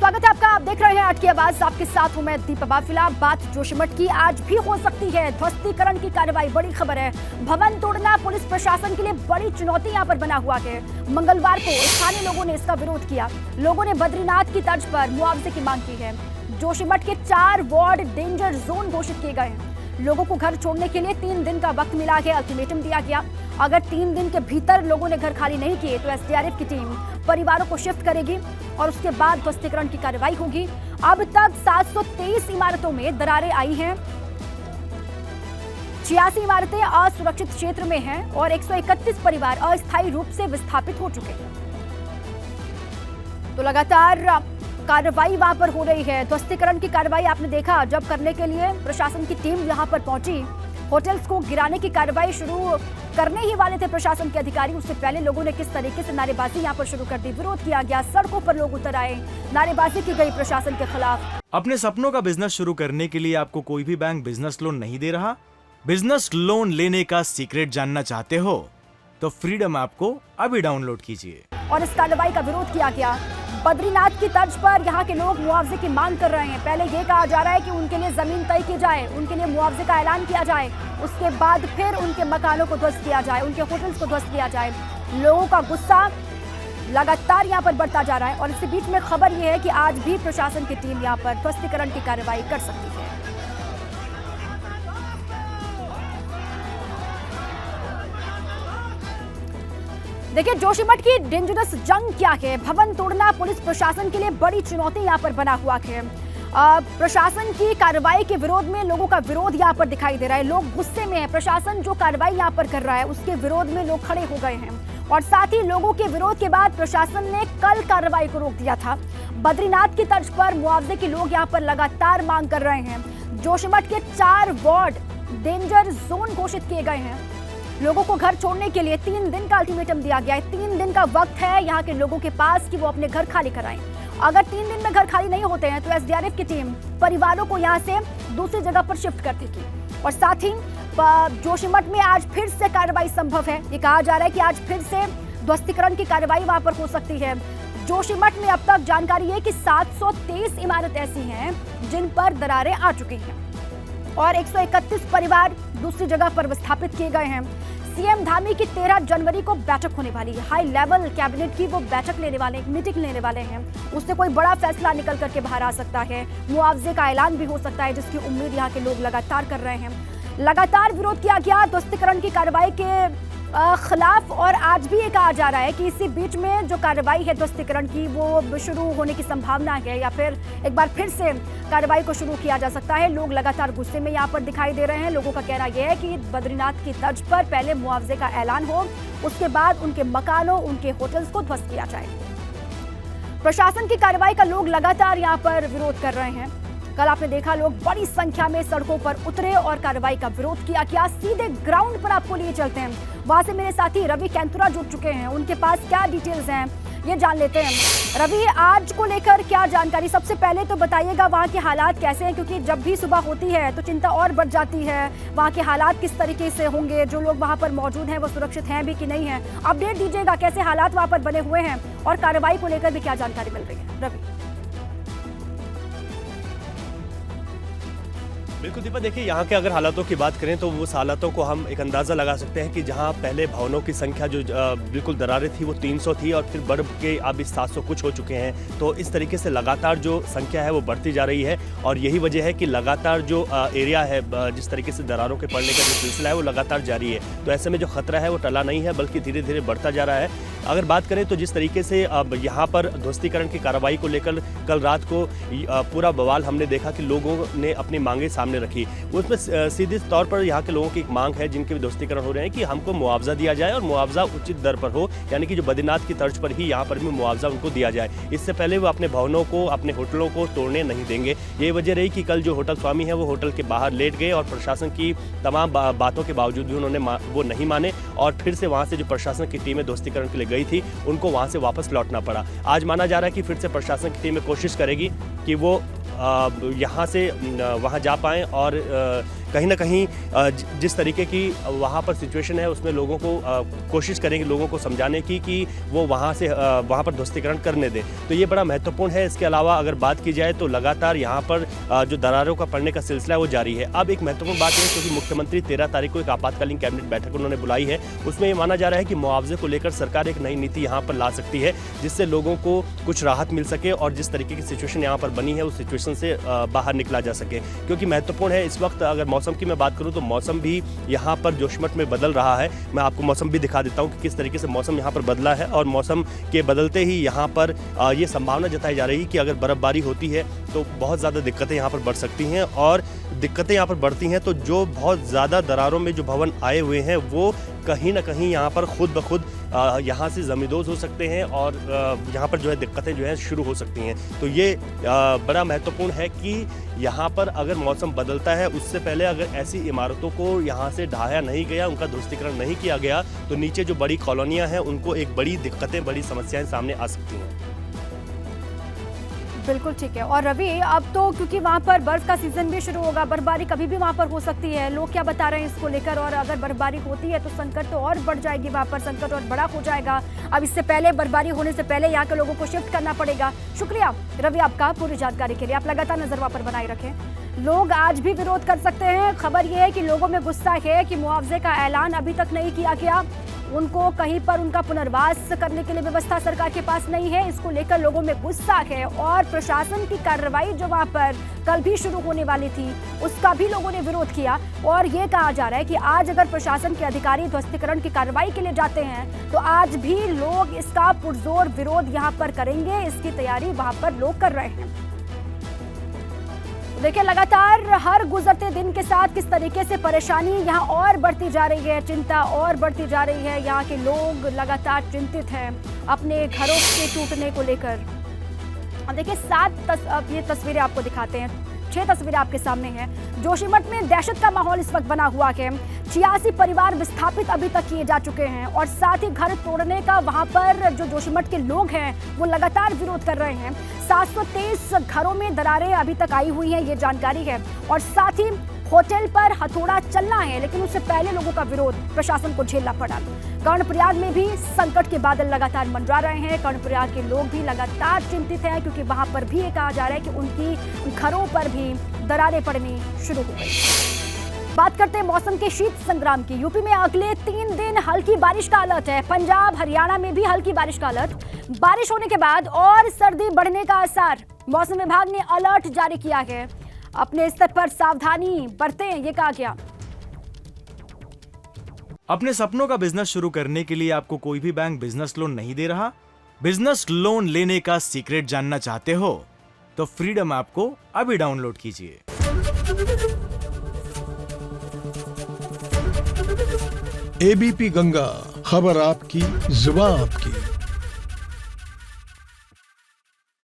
स्वागत है आपका। आप देख रहे हैं आज की आवाज, आपके साथ हूं मैं दीपा बाफिला। बात जोशीमठ की आज भी हो सकती है। ध्वस्तीकरण की कार्रवाई, बड़ी खबर है। भवन तोड़ना पुलिस प्रशासन के लिए बड़ी चुनौती यहां पर बना हुआ है। मंगलवार को स्थानीय लोगों ने इसका विरोध किया। लोगों ने बद्रीनाथ की तर्ज पर मुआवजे की मांग की है। जोशीमठ के 4 वार्ड डेंजर जोन घोषित किए गए हैं। लोगों को घर छोड़ने के लिए 3 दिन का वक्त मिला है। अल्टीमेटम दिया गया, अगर 3 दिन के भीतर लोगों ने घर खाली नहीं किए तो एसडीआरएफ की टीम परिवारों को शिफ्ट करेगी और उसके बाद ध्वस्तीकरण की कार्रवाई होगी। अब तक 723 इमारतों में दरारें आई हैं। 86 इमारतें असुरक्षित क्षेत्र में हैं और 131 परिवार अस्थायी रूप से विस्थापित हो चुके हैं। तो लगातार कार्रवाई वहां पर हो रही है। ध्वस्तीकरण की कार्रवाई आपने देखा, जब करने के लिए प्रशासन की टीम यहां पर पहुंची। होटल्स को गिराने की कार्रवाई शुरू करने ही वाले थे प्रशासन के अधिकारी। उससे पहले लोगों ने किस तरीके से नारेबाजी यहां पर शुरू कर दी, विरोध किया गया, सड़कों पर लोग उतर आए, नारेबाजी की गई प्रशासन के खिलाफ। अपने सपनों का बिजनेस शुरू करने के लिए आपको कोई भी बैंक बिजनेस लोन नहीं दे रहा? बिजनेस लोन लेने का सीक्रेट जानना चाहते हो तो फ्रीडम ऐप को अभी डाउनलोड कीजिए। और इस कार्रवाई का विरोध किया गया। बद्रीनाथ की तर्ज पर यहाँ के लोग मुआवजे की मांग कर रहे हैं। पहले ये कहा जा रहा है कि उनके लिए जमीन तय की जाए, उनके लिए मुआवजे का ऐलान किया जाए, उसके बाद फिर उनके मकानों को ध्वस्त किया जाए, उनके होटल्स को ध्वस्त किया जाए। लोगों का गुस्सा लगातार यहाँ पर बढ़ता जा रहा है और इसी बीच में खबर यह है कि आज भी प्रशासन की टीम यहाँ पर ध्वस्तीकरण की कार्रवाई कर सकती है। देखिए, जोशीमठ की डेंजरस जंग क्या है। भवन तोड़ना पुलिस प्रशासन के लिए बड़ी चुनौती यहाँ पर बना हुआ है। प्रशासन की कार्रवाई के विरोध में लोगों का विरोध यहाँ पर दिखाई दे रहा है। लोग गुस्से में हैं। प्रशासन जो कार्रवाई यहाँ पर कर रहा है उसके विरोध में लोग खड़े हो गए हैं और साथ ही लोगों के विरोध के बाद प्रशासन ने कल कार्रवाई को रोक दिया था। बद्रीनाथ की तर्ज पर मुआवजे के लोग यहाँ पर लगातार मांग कर रहे हैं। जोशीमठ के 4 वार्ड डेंजर जोन घोषित किए गए हैं। लोगों को घर छोड़ने के लिए 3 दिन का अल्टीमेटम दिया गया है। 3 दिन का वक्त है यहाँ के लोगों के पास कि वो अपने घर खाली कराएं। अगर 3 दिन में घर खाली नहीं होते हैं तो एसडीआरएफ की टीम परिवारों को यहाँ से दूसरी जगह पर शिफ्ट कर देगी। और साथ ही जोशीमठ में आज फिर से कार्रवाई संभव है। ये कहा जा रहा है कि आज फिर से ध्वस्तीकरण की कार्रवाई वहां पर हो सकती है। जोशीमठ में अब तक जानकारी है कि 723 इमारत ऐसी हैं जिन पर दरारें आ चुकी हैं और 131 परिवार दूसरी जगह पर विस्थापित किए गए हैं। सीएम धामी की 13 जनवरी को बैठक होने वाली है। हाई लेवल कैबिनेट की वो बैठक लेने वाले, एक मीटिंग लेने वाले हैं। उससे कोई बड़ा फैसला निकल करके बाहर आ सकता है। मुआवजे का ऐलान भी हो सकता है, जिसकी उम्मीद यहाँ के लोग लगातार कर रहे हैं। लगातार विरोध किया गया ध्वस्तीकरण की कार्रवाई के खिलाफ और आज भी ये कहा जा रहा है कि इसी बीच में जो कार्रवाई है ध्वस्तीकरण की वो शुरू होने की संभावना है या फिर एक बार फिर से कार्रवाई को शुरू किया जा सकता है। लोग लगातार गुस्से में यहाँ पर दिखाई दे रहे हैं। लोगों का कहना यह है कि बद्रीनाथ की तर्ज पर पहले मुआवजे का ऐलान हो, उसके बाद उनके मकानों, उनके होटल्स को ध्वस्त किया जाए। प्रशासन की कार्रवाई का लोग लगातार यहाँ पर विरोध कर रहे हैं। कल आपने देखा, लोग बड़ी संख्या में सड़कों पर उतरे और कार्रवाई का विरोध किया। क्या सीधे ग्राउंड पर आपको लिए चलते हैं, वहां से मेरे साथी रवि कैंतुरा जुड़ चुके हैं। उनके पास क्या डिटेल्स हैं ये जान लेते हैं। रवि, आज को लेकर क्या जानकारी? सबसे पहले तो बताइएगा वहां के हालात कैसे हैं, क्योंकि जब भी सुबह होती है तो चिंता और बढ़ जाती है। वहां के हालात किस तरीके से होंगे, जो लोग वहां पर मौजूद हैं वो सुरक्षित हैं भी कि नहीं है? अपडेट दीजिएगा, कैसे हालात वहां पर बने हुए हैं और कार्रवाई को लेकर भी क्या जानकारी मिल रही है? रवि। बिल्कुल दीपा, देखिए यहाँ के अगर हालातों की बात करें तो उस हालातों को हम एक अंदाज़ा लगा सकते हैं कि जहाँ पहले भवनों की संख्या जो बिल्कुल दरारें थी वो 300 थी और फिर बढ़ के अब इस 700 कुछ हो चुके हैं। तो इस तरीके से लगातार जो संख्या है वो बढ़ती जा रही है और यही वजह है कि लगातार जो एरिया है, जिस तरीके से दरारों के पड़ने का जो सिलसिला है वो लगातार जारी है। तो ऐसे में जो खतरा है वो टला नहीं है, बल्कि धीरे धीरे बढ़ता जा रहा है। अगर बात करें तो जिस तरीके से अब यहाँ पर ध्वस्तीकरण की कार्रवाई को लेकर कल रात को पूरा बवाल हमने देखा कि लोगों ने अपनी मांगें सामने रखी। उसमें सीधे तौर पर यहाँ के लोगों की एक मांग है, जिनके ध्वस्तीकरण हो रहे हैं, कि हमको मुआवजा दिया जाए और मुआवजा उचित दर पर हो, यानी कि जो बद्रीनाथ की तर्ज पर ही यहाँ पर भी मुआवजा उनको दिया जाए। इससे पहले वो अपने भवनों को, अपने होटलों को तोड़ने नहीं देंगे। यही वजह रही कि कल जो होटल स्वामी है वो होटल के बाहर लेट गए और प्रशासन की तमाम बातों के बावजूद भी उन्होंने वो नहीं माने और फिर से वहाँ से जो प्रशासन की टीमें ध्वस्तीकरण के लिए गई थी उनको वहाँ से वापस लौटना पड़ा। आज माना जा रहा है कि फिर से प्रशासन की टीमें कोशिश करेगी कि वो यहाँ से वहाँ जा पाएँ और कहीं ना कहीं जिस तरीके की वहाँ पर सिचुएशन है उसमें लोगों को कोशिश करेंगे लोगों को समझाने की कि वो वहाँ पर ध्वस्तीकरण करने दें। तो ये बड़ा महत्वपूर्ण है। इसके अलावा अगर बात की जाए तो लगातार यहाँ पर जो दरारों का पड़ने का सिलसिला है वो जारी है। अब एक महत्वपूर्ण बात है क्योंकि मुख्यमंत्री 13 तारीख को एक आपातकालीन कैबिनेट बैठक उन्होंने बुलाई है, उसमें ये माना जा रहा है कि मुआवजे को लेकर सरकार एक नई नीति यहाँ पर ला सकती है जिससे लोगों को कुछ राहत मिल सके और जिस तरीके की सिचुएशन यहाँ पर बनी है उस सिचुएशन से बाहर निकला जा सके। क्योंकि महत्वपूर्ण है इस वक्त अगर मौसम की मैं बात करूँ तो मौसम भी यहाँ पर जोशीमठ में बदल रहा है। मैं आपको मौसम भी दिखा देता हूँ कि किस तरीके से मौसम यहाँ पर बदला है और मौसम के बदलते ही यहाँ पर ये संभावना जताई जा रही है कि अगर बर्फबारी होती है तो बहुत ज़्यादा दिक्कतें यहाँ पर बढ़ सकती हैं और दिक्कतें यहाँ पर बढ़ती हैं तो जो बहुत ज़्यादा दरारों में जो भवन आए हुए हैं वो कहीं ना कहीं यहाँ पर खुद ब खुद यहाँ से जमींदोज हो सकते हैं और यहाँ पर जो है दिक्कतें जो है शुरू हो सकती हैं। तो ये बड़ा महत्वपूर्ण है कि यहाँ पर अगर मौसम बदलता है उससे पहले अगर ऐसी इमारतों को यहाँ से ढाया नहीं गया, उनका ध्वस्तीकरण नहीं किया गया तो नीचे जो बड़ी कॉलोनियाँ हैं उनको एक बड़ी दिक्कतें, बड़ी समस्याएं सामने आ सकती हैं। बिल्कुल ठीक है। और रवि, अब तो क्योंकि वहाँ पर बर्फ का सीजन भी शुरू होगा, बर्फबारी कभी भी वहाँ पर हो सकती है, लोग क्या बता रहे हैं इसको लेकर? और अगर बर्फबारी होती है तो संकट तो और बढ़ जाएगी, वहाँ पर संकट और बड़ा हो जाएगा। अब इससे पहले बर्फबारी होने से पहले यहाँ के लोगों को शिफ्ट करना पड़ेगा। शुक्रिया रवि आपका पूरी जानकारी के लिए। आप लगातार नजर वहाँ पर बनाए रखें। लोग आज भी विरोध कर सकते हैं। खबर यह है कि लोगों में गुस्सा है कि मुआवजे का ऐलान अभी तक नहीं किया गया, उनको कहीं पर उनका पुनर्वास करने के लिए व्यवस्था सरकार के पास नहीं है, इसको लेकर लोगों में गुस्सा है। और प्रशासन की कार्रवाई जो वहां पर कल भी शुरू होने वाली थी उसका भी लोगों ने विरोध किया और ये कहा जा रहा है कि आज अगर प्रशासन के अधिकारी ध्वस्तीकरण की कार्रवाई के लिए जाते हैं तो आज भी लोग इसका पुरजोर विरोध यहां पर करेंगे। इसकी तैयारी वहां पर लोग कर रहे हैं। देखिए, लगातार हर गुजरते दिन के साथ किस तरीके से परेशानी यहाँ और बढ़ती जा रही है, चिंता और बढ़ती जा रही है। यहाँ के लोग लगातार चिंतित हैं अपने घरों के टूटने को लेकर। अब देखिए, ये तस्वीरें आपको दिखाते हैं, 6 तस्वीरें आपके सामने हैं। जोशीमठ में दहशत का माहौल इस वक्त बना हुआ है। 86 परिवार विस्थापित अभी तक किए जा चुके हैं और साथ ही घर तोड़ने का वहां पर जो जोशीमठ के लोग हैं वो लगातार विरोध कर रहे हैं। 723 घरों में दरारें अभी तक आई हुई हैं, ये जानकारी है। और साथ ही होटल पर हथौड़ा चलना है, लेकिन उससे पहले लोगों का विरोध प्रशासन को झेलना पड़ा। कर्णप्रयाग में भी संकट के बादल लगातार मंडरा रहे हैं। कर्णप्रयाग के लोग भी लगातार चिंतित हैं क्योंकि वहां पर भी ये कहा जा रहा है कि उनकी घरों पर भी दरारें पड़नी शुरू हो गई। बात करते हैं मौसम के शीत संग्राम की। यूपी में अगले 3 दिन हल्की बारिश का अलर्ट है। पंजाब, हरियाणा में भी हल्की बारिश का अलर्ट। बारिश होने के बाद और सर्दी बढ़ने का आसार। मौसम विभाग ने अलर्ट जारी किया है। अपने स्तर पर सावधानी बरतें, ये कहा गया। अपने सपनों का बिजनेस शुरू करने के लिए आपको कोई भी बैंक बिजनेस लोन नहीं दे रहा? बिजनेस लोन लेने का सीक्रेट जानना चाहते हो तो फ्रीडम ऐप को अभी डाउनलोड कीजिए। एबीपी गंगा, खबर आपकी, जुबान आपकी।